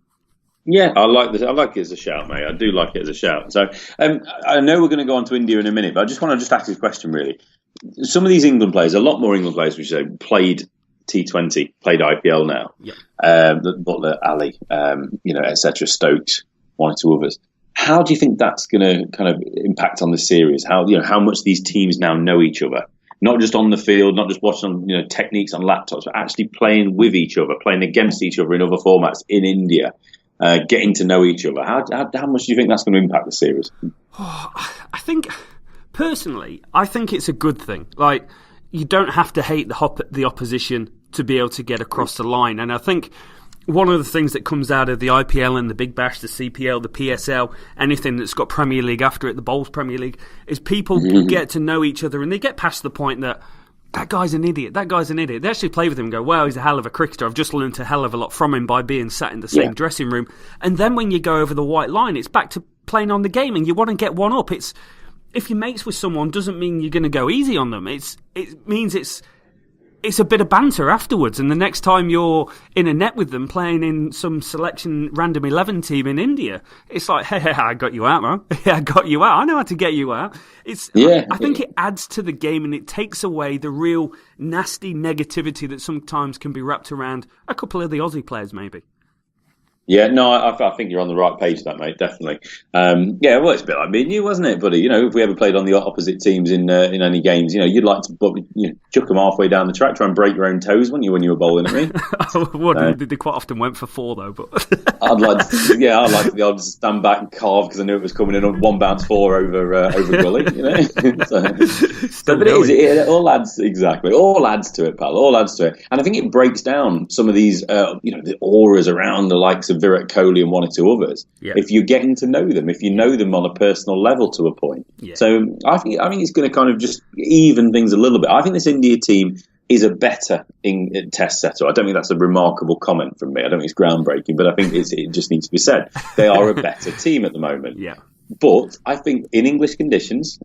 Yeah, I like this. I like it as a shout, mate. I do like it as a shout. So I know we're going to go on to India in a minute, but I just want to ask you a question, really. Some of these England players, a lot more England players, we say, played T20, played IPL now. Yeah. Butler, Ali, etc. Stokes, one or two others. How do you think that's going to kind of impact on the series? How much these teams now know each other? Not just on the field, not just watching techniques on laptops, but actually playing with each other, playing against each other in other formats in India. Getting to know each other. How much do you think that's going to impact the series? I think, personally, it's a good thing. Like, you don't have to hate the opposition to be able to get across the line. And I think one of the things that comes out of the IPL and the Big Bash, the CPL, the PSL, anything that's got Premier League after it, the Bowls Premier League, is people get to know each other and they get past the point that guy's an idiot, that guy's an idiot. They actually play with him and go, wow, he's a hell of a cricketer. I've just learned a hell of a lot from him by being sat in the same dressing room. And then when you go over the white line, it's back to playing on the game and you want to get one up. If you're mates with someone doesn't mean you're going to go easy on them. It means it's a bit of banter afterwards, and the next time you're in a net with them playing in some selection random 11 team in India, it's like, hey, I got you out, man. I got you out. I know how to get you out. I think it adds to the game and it takes away the real nasty negativity that sometimes can be wrapped around a couple of the Aussie players, maybe. Yeah, no, I think you're on the right page with that, mate, definitely. Well, it's a bit like me and you, wasn't it, buddy? If we ever played on the opposite teams in any games, you'd like to chuck them halfway down the track, try and break your own toes, wouldn't you, when you were bowling at me? They quite often went for 4, though. But I'd like the odd stand back and carve because I knew it was coming in on 1 bounce 4 over gully, But it all adds, exactly, all adds to it, pal, all adds to it. And I think it breaks down some of these, the auras around the likes of Virat Kohli and 1 or 2 others. Yeah. If you're getting to know them, if you know them on a personal level to a point. Yeah. So I think it's going to kind of just even things a little bit. I think this India team is a better test setter. I don't think that's a remarkable comment from me. I don't think it's groundbreaking, but I think it just needs to be said. They are a better team at the moment. Yeah. But I think in English conditions,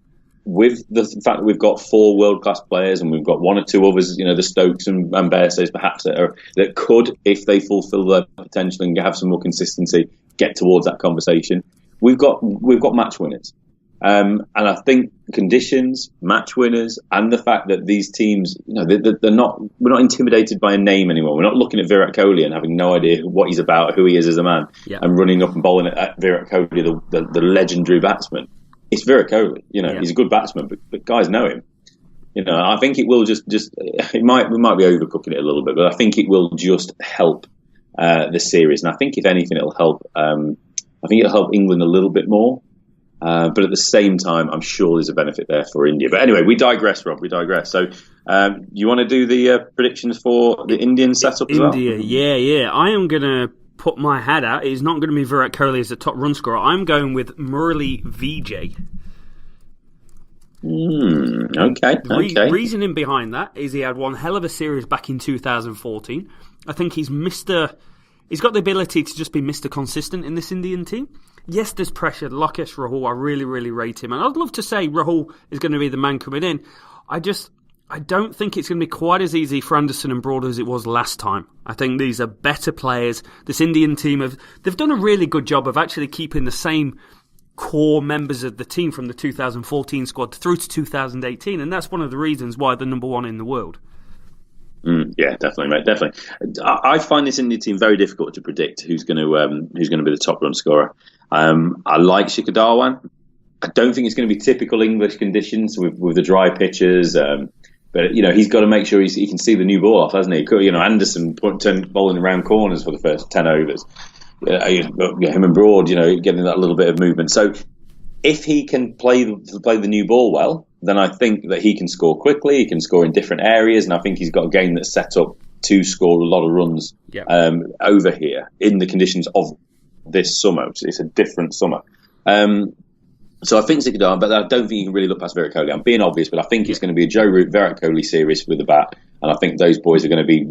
with the fact that we've got 4 world-class players and we've got 1 or 2 others, the Stokes and Bairstows perhaps that could, if they fulfil their potential and have some more consistency, get towards that conversation. We've got match winners. And I think conditions, match winners, and the fact that these teams, we're not intimidated by a name anymore. We're not looking at Virat Kohli and having no idea what he's about, who he is as a man, and running up and bowling at Virat Kohli, the legendary batsman. It's Virat Kohli, he's a good batsman, but guys know him. I think it will just we might be overcooking it a little bit, but I think it will just help this series. And I think if anything, it'll help. I think it'll help England a little bit more. But at the same time, I'm sure there's a benefit there for India. But anyway, we digress, Rob. We digress. So, you want to do the predictions for the Indian setup as well? India, yeah. I am going to put my hat out. It's not going to be Virat Kohli as the top run scorer. I'm going with Murali Vijay. Okay. Reasoning behind that is he had one hell of a series back in 2014. I think he's He's got the ability to just be Mr. Consistent in this Indian team. Yes, there's pressure. Lokesh Rahul, I really, really rate him. And I'd love to say Rahul is going to be the man coming in. I don't think it's going to be quite as easy for Anderson and Broad as it was last time. I think these are better players. This Indian team, they've done a really good job of actually keeping the same core members of the team from the 2014 squad through to 2018. And that's one of the reasons why they're number one in the world. Yeah, definitely, mate. Definitely. I find this Indian team very difficult to predict who's going to be the top run scorer. I like Shikhar Dhawan. I don't think it's going to be typical English conditions with the dry pitches. But he's got to make sure he can see the new ball off, hasn't he? Anderson bowling around corners for the first 10 overs. Him and Broad, getting that little bit of movement. So if he can play the new ball well, then I think that he can score quickly. He can score in different areas, and I think he's got a game that's set up to score a lot of runs over here in the conditions of this summer. It's a different summer. So I think Shikhar Dhawan, but I don't think you can really look past Virat Kohli. I'm being obvious, but I think it's going to be a Joe Root Virat Kohli series with the bat, and I think those boys are going to be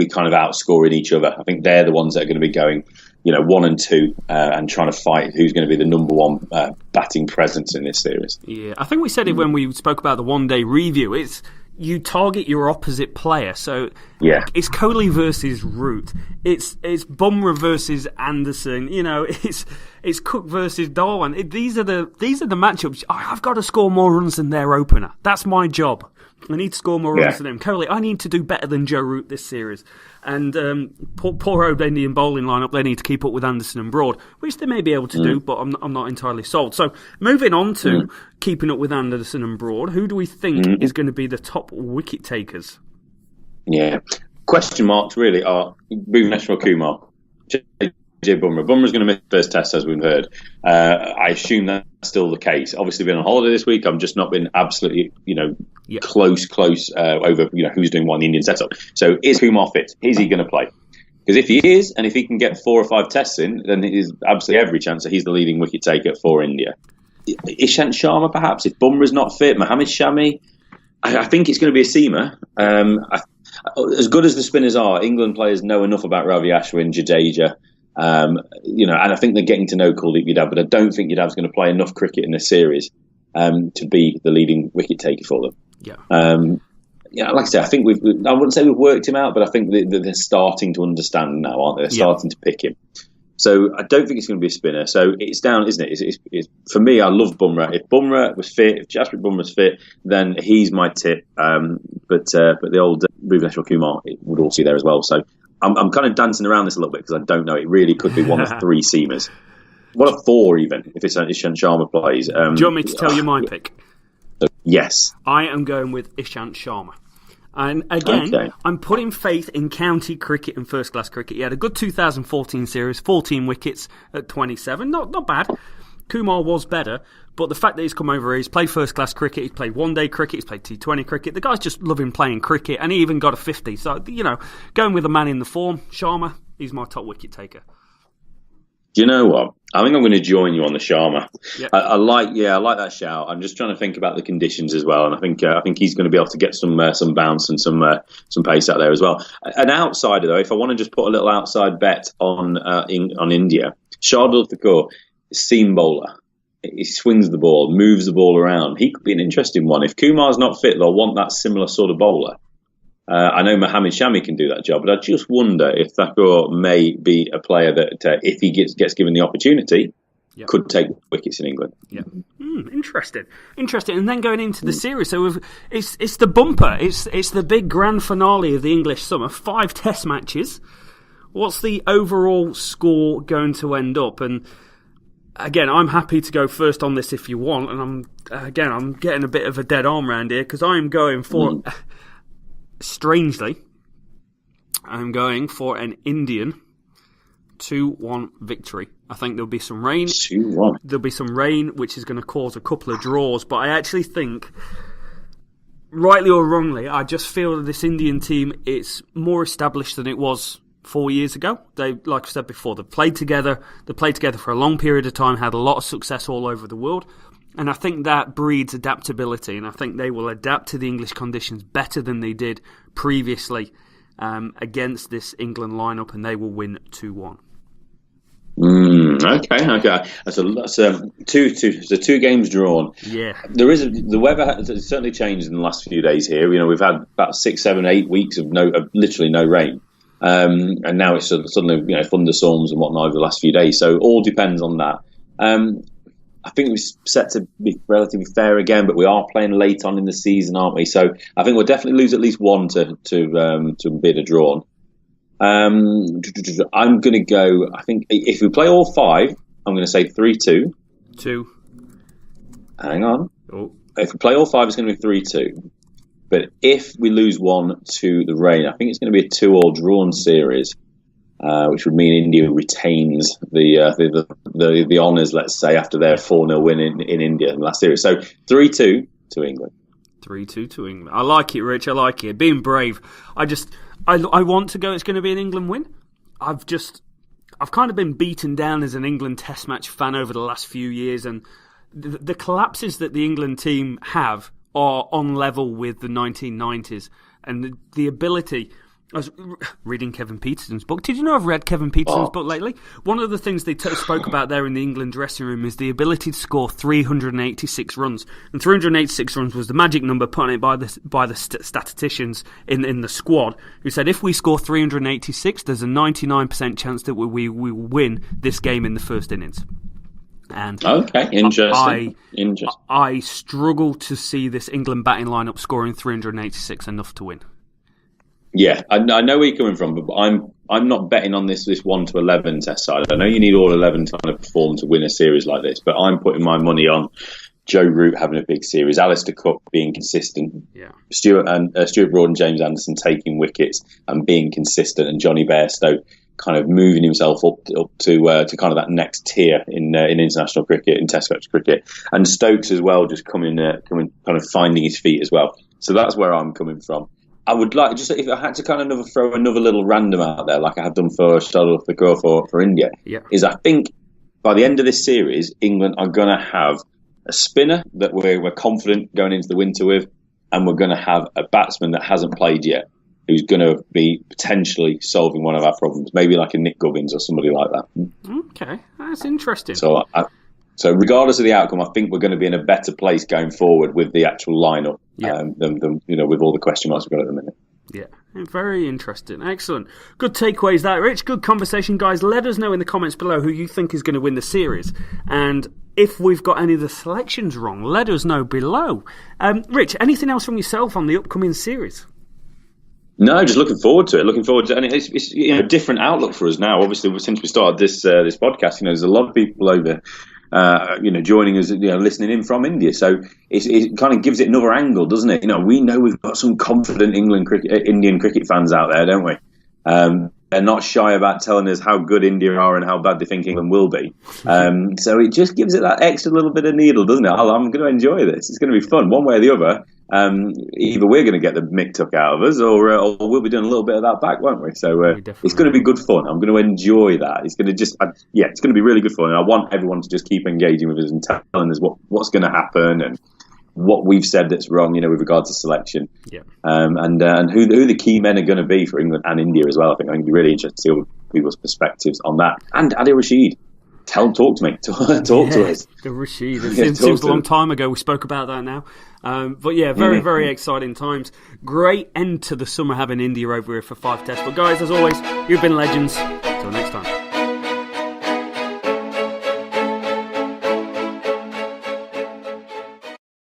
kind of outscoring each other. I think they're the ones that are going to be going 1 and 2 and trying to fight who's going to be the number one batting presence in this series. Yeah, I think we said it when we spoke about the one-day review. It's you target your opposite player. So it's Kohli versus Root. It's Bumrah versus Anderson. It's Cook versus Dhawan. These are the matchups. I've got to score more runs than their opener. That's my job. I need to score more runs than them. Kohli, I need to do better than Joe Root this series. And poor old Indian bowling lineup, they need to keep up with Anderson and Broad, which they may be able to do, but I'm not entirely sold. So moving on to keeping up with Anderson and Broad, who do we think is going to be the top wicket takers? Yeah. Question marks really are Bhuvneshwar Kumar, Jay Bumrah. Bumrah's going to miss the first test, as we've heard. I assume that's still the case. Obviously, been on holiday this week. I've just not been absolutely, close over, who's doing what in the Indian setup. So is Kumar fit? Is he going to play? Because if he is, and if he can get 4 or 5 tests in, then it is absolutely every chance that he's the leading wicket taker for India. Ishant Sharma, perhaps, if Bumrah's not fit. Mohammad Shami. I think it's going to be a seamer. As good as the spinners are, England players know enough about Ravi Ashwin, Jadeja. And I think they're getting to know Kuldeep Yadav, but I don't think Yadav's going to play enough cricket in this series to be the leading wicket taker for them. Like I say, I think I wouldn't say we've worked him out, but I think they're starting to understand now, aren't they? They're starting to pick him. So I don't think it's going to be a spinner. So it's down, isn't it? It's for me, I love Bumrah. If Bumrah was fit, if Jasprit Bumrah's fit, then he's my tip. But the old Bhuvneshwar Kumar would also be there as well. So I'm kind of dancing around this a little bit because I don't know. It really could be one of 3 seamers. One of 4 even, if Ishant Sharma plays. Do you want me to tell you my pick? Yes. I am going with Ishant Sharma. And again, I'm putting faith in county cricket and first-class cricket. He had a good 2014 series, 14 wickets at 27. Not bad. Kumar was better, but the fact that he's come over here, he's played first-class cricket, he's played one-day cricket, he's played T20 cricket. The guy's just loving playing cricket, and he even got a 50. So, going with a man in the form, Sharma, he's my top wicket taker. Do you know what? I think I'm going to join you on the Sharma. Yep. I like that shout. I'm just trying to think about the conditions as well, and I think he's going to be able to get some bounce and some pace out there as well. An outsider though, if I want to just put a little outside bet on India, Shardul Thakur, seam bowler. He swings the ball, moves the ball around. He could be an interesting one. If Kumar's not fit, they'll want that similar sort of bowler. I know Mohammad Shami can do that job, but I just wonder if Thakur may be a player that, if he gets given the opportunity, could take wickets in England. Yeah, interesting. And then going into the series, so it's the bumper. It's the big grand finale of the English summer. 5 Test matches. What's the overall score going to end up? And again, I'm happy to go first on this if you want. And I'm getting a bit of a dead arm round here because I'm going for. Strangely, I'm going for an Indian 2-1 victory. I think there'll be some rain. 2-1. There'll be some rain, which is going to cause a couple of draws. But I actually think, rightly or wrongly, I just feel that this Indian team is more established than it was 4 years ago. They, like I said before, they've played together. They played together for a long period of time, had a lot of success all over the world. And I think that breeds adaptability, and I think they will adapt to the English conditions better than they did previously against this England lineup, and they will win 2-1. Okay. That's two games drawn. Yeah, the weather has certainly changed in the last few days here. We've had about 6, 7, 8 weeks of literally no rain, and now it's suddenly thunderstorms and whatnot over the last few days. So all depends on that. I think we're set to be relatively fair again, but we are playing late on in the season, aren't we? So I think we'll definitely lose at least one to bid a drawn. I'm going to go. I think if we play all 5, I'm going to say 3-2. 2. Hang on. Oh. If we play all 5, it's going to be 3-2. But if we lose 1 to the rain, I think it's going to be a 2-all drawn series. Which would mean India retains the honours, let's say, after their 4-0 win in India in the last series. So 3-2 to England. 3-2 to England. I like it, Rich. I like it. Being brave. I want to go. It's going to be an England win. I've kind of been beaten down as an England Test match fan over the last few years, and the collapses that the England team have are on level with the 1990s, and the ability. I was reading Kevin Peterson's book. Did you know I've read Kevin Peterson's book lately? One of the things they spoke about there in the England dressing room is the ability to score 386 runs. And 386 runs was the magic number put on it by the statisticians in the squad, who said if we score 386, there's a 99% chance that we will win this game in the first innings. And okay, interesting. I struggle to see this England batting lineup scoring 386 enough to win. Yeah, I know where you're coming from, but I'm not betting on this 1-11 test side. I know you need all 11 to kind of perform to win a series like this, but I'm putting my money on Joe Root having a big series, Alistair Cook being consistent, Stuart Broad and James Anderson taking wickets and being consistent, and Johnny Bairstow kind of moving himself up to kind of that next tier in international cricket, in Test match cricket, and Stokes as well, just coming kind of finding his feet as well. So that's where I'm coming from. I would like, just if I had to kind of throw another little random out there, like I have done for Shuttle the Girl for India, is I think by the end of this series, England are going to have a spinner that we're confident going into the winter with, and we're going to have a batsman that hasn't played yet, who's going to be potentially solving one of our problems, maybe like a Nick Gubbins or somebody like that. Okay, that's interesting. So regardless of the outcome, I think we're going to be in a better place going forward with the actual lineup than with all the question marks we've got at the minute. Yeah, very interesting. Excellent. Good takeaways that, Rich. Good conversation, guys. Let us know in the comments below who you think is going to win the series. And if we've got any of the selections wrong, let us know below. Rich, anything else from yourself on the upcoming series? No, just looking forward to it. And it's a different outlook for us now. Obviously, since we started this podcast, there's a lot of people over joining us, listening in from India. So it kind of gives it another angle, doesn't it? We know we've got some confident Indian cricket fans out there, don't we? They're not shy about telling us how good India are and how bad they think England will be. So it just gives it that extra little bit of needle, doesn't it? I'm going to enjoy this. It's going to be fun, one way or the other. Either we're going to get the mick took out of us, or we'll be doing a little bit of that back, won't we? So it's going to be good fun. I'm going to enjoy that. It's going to it's going to be really good fun. And I want everyone to just keep engaging with us and telling us what's going to happen and what we've said that's wrong, with regards to selection. Yeah. And who the key men are going to be for England and India as well. I think I'm going to be really interested to see all people's perspectives on that. And Adil Rashid. Talk to me. Talk to us. The Rashid. It seems a long time ago. We spoke about that now. But yeah, very, very exciting times. Great end to the summer having India over here for 5 tests. But guys, as always, you've been legends.